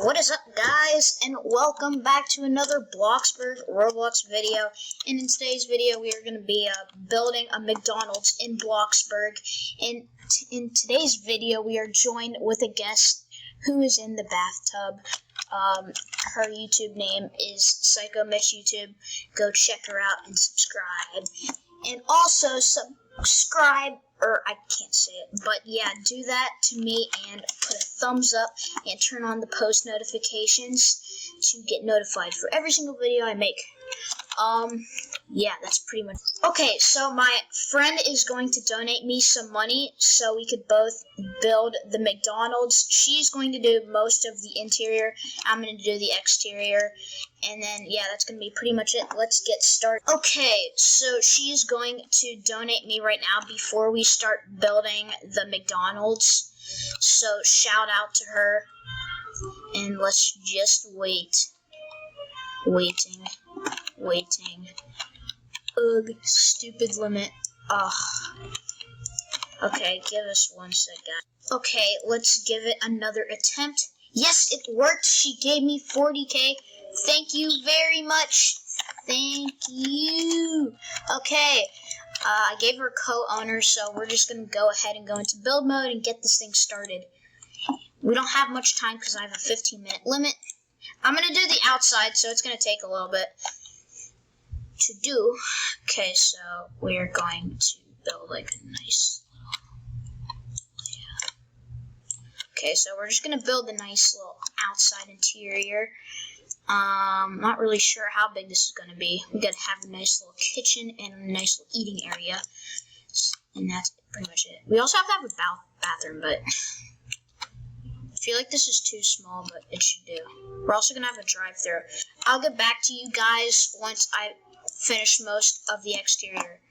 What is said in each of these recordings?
What is up, guys, and welcome back to another Bloxburg Roblox video. And in today's video, we are going to be building a McDonald's in Bloxburg. And in today's video, we are joined with a guest who is in the bathtub. Her YouTube name is Psycho Mitch YouTube. Go check her out and subscribe. And also subscribe, or I can't say it, but yeah, do that to me and put a thumbs up and turn on the post notifications to get notified for every single video I make. Yeah, that's pretty much. Okay, so my friend is going to donate me some money so we could both build the McDonald's. She's going to do most of the interior. I'm going to do the exterior. And then, yeah, that's going to be pretty much it. Let's get started. Okay, so she's going to donate me right now before we start building the McDonald's. So shout out to her. And let's just wait. Waiting. Ugh, stupid limit. Ugh. Okay, give us 1 sec, guys. Okay, let's give it another attempt. Yes, it worked. She gave me 40K. Thank you very much. Thank you. Okay, I gave her co-owner, so we're just going to go ahead and go into build mode and get this thing started. We don't have much time because I have a 15-minute limit. I'm going to do the outside, so it's going to take a little bit to do. Okay, so we're going to build like a nice little, Okay, so we're just going to build a nice little outside interior. Not really sure how big this is going to be. We got to have a nice little kitchen and a nice little eating area. And that's pretty much it. We also have to have a bathroom, but I feel like this is too small, but it should do. We're also going to have a drive-thru. I'll get back to you guys once I finish most of the exterior.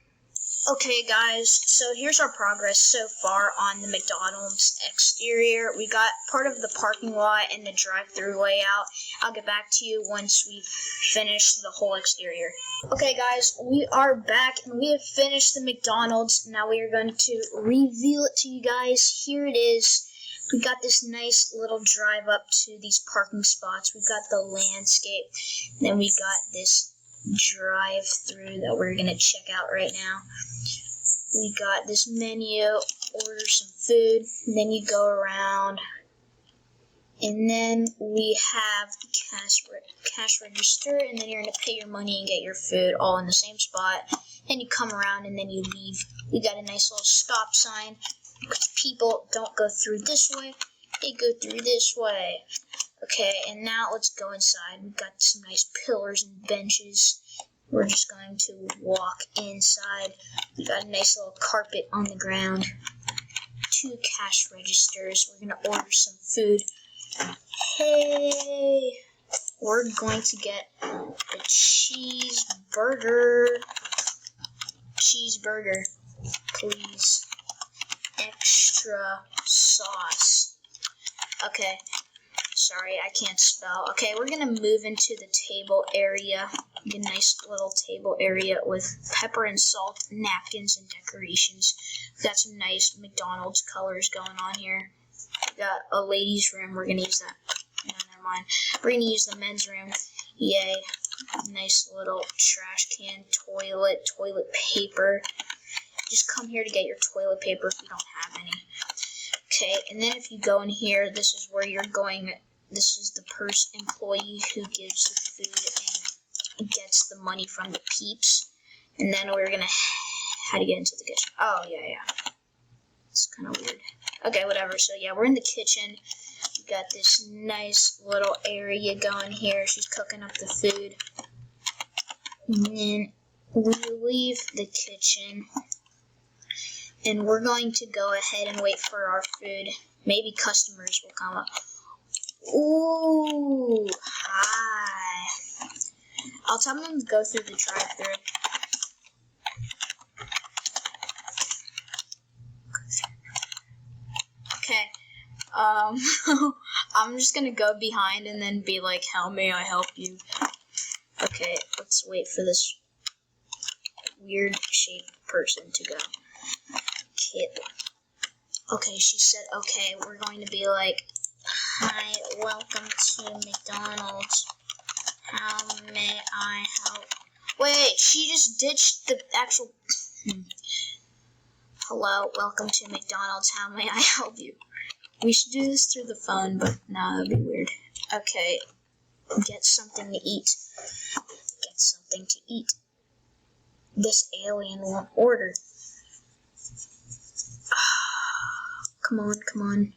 Okay, guys, so here's our progress so far on the McDonald's exterior. We got part of the parking lot and the drive-thru layout. I'll get back to you once we finish the whole exterior. Okay, guys, we are back, and we have finished the McDonald's. Now we are going to reveal it to you guys. Here it is. We got this nice little drive up to these parking spots. We've got the landscape. Then we got this drive-through that we're going to check out right now. We got this menu, order some food, and then you go around. And then we have the cash register, and then you're going to pay your money and get your food all in the same spot. Then you come around and then you leave. We got a nice little stop sign, because people don't go through this way, they go through this way. Okay, and now let's go inside. We've got some nice pillars and benches. We're just going to walk inside. We got a nice little carpet on the ground. 2 cash registers. We're going to order some food. Hey! We're going to get the cheeseburger. Cheeseburger, please. Extra sauce. Okay. Sorry, I can't spell. Okay, we're going to move into the table area. A nice little table area with pepper and salt, napkins, and decorations. We've got some nice McDonald's colors going on here. We've got a ladies' room. We're going to use that. No, never mind. We're going to use the men's room. Yay. Nice little trash can, toilet paper. Just come here to get your toilet paper if you don't have any. Okay, and then if you go in here, this is where you're going. This is the employee who gives the food and gets the money from the peeps. And then we're gonna how to get into the kitchen. Oh yeah. It's kind of weird. Okay, whatever. So yeah, we're in the kitchen. We got this nice little area going here. She's cooking up the food. And then we leave the kitchen. And we're going to go ahead and wait for our food. Maybe customers will come up. Ooh, hi. I'll tell them to go through the drive-thru. Okay. I'm just gonna go behind and then be like, how may I help you? Okay, let's wait for this weird shaped person to go. Okay, she said, okay, we're going to be like, Hi, welcome to McDonald's. How may I help? Wait, she just ditched the actual... Hello, welcome to McDonald's. How may I help you? We should do this through the phone, but no, that'd be weird. Okay, get something to eat. Get something to eat. This alien won't order. Come on, come on.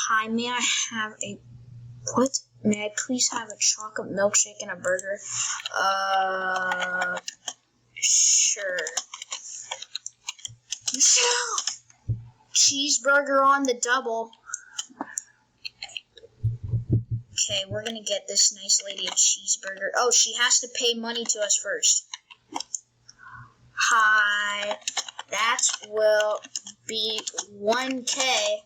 Hi, may I have a... What? May I please have a chocolate milkshake and a burger? Sure. Michelle! Cheeseburger on the double. Okay, we're gonna get this nice lady a cheeseburger. Oh, she has to pay money to us first. Hi, that will be 1K.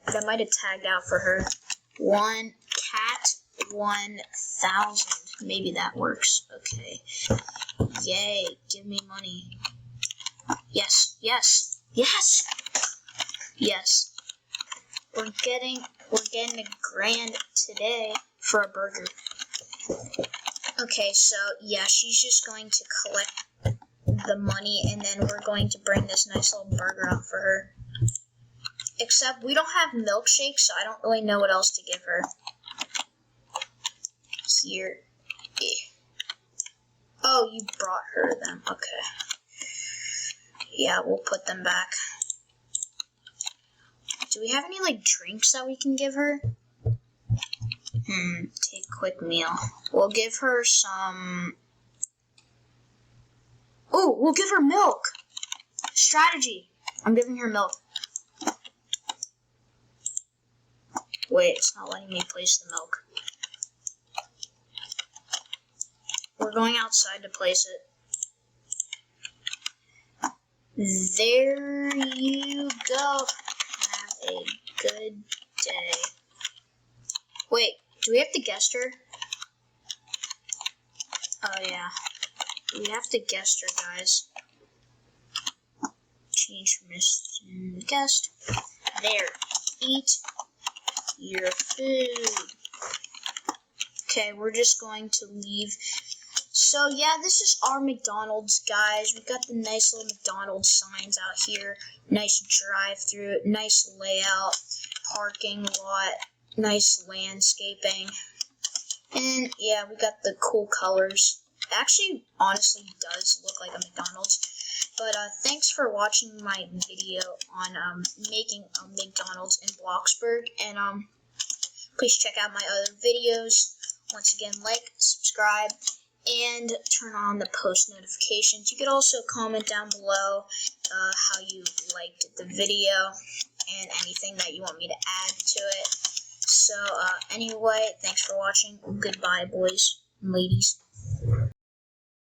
That might have tagged out for her. 1 cat, 1,000. Maybe that works. Okay. Yay, give me money. Yes, yes, yes, yes. We're getting a grand today for a burger. Okay, so yeah, she's just going to collect the money, and then we're going to bring this nice little burger out for her. Except we don't have milkshakes, so I don't really know what else to give her. Here. Oh, you brought her them. Okay. Yeah, we'll put them back. Do we have any, like, drinks that we can give her? Take quick meal. We'll give her some... Oh, we'll give her milk! Strategy! I'm giving her milk. Wait, it's not letting me place the milk. We're going outside to place it. There you go. Have a good day. Wait, do we have to guest her? Oh, yeah. We have to guest her, guys. Change permission to guest. There. Eat your food. Okay, we're just going to leave. So, yeah, this is our McDonald's, guys. We got the nice little McDonald's signs out here. Nice drive-through, nice layout, parking lot, nice landscaping. And, yeah, we got the cool colors. It actually, honestly, does look like a McDonald's. But, thanks for watching my video on, making a McDonald's in Bloxburg. And, please check out my other videos. Once again, like, subscribe, and turn on the post notifications. You could also comment down below how you liked the video and anything that you want me to add to it. So, anyway, thanks for watching. Goodbye, boys and ladies.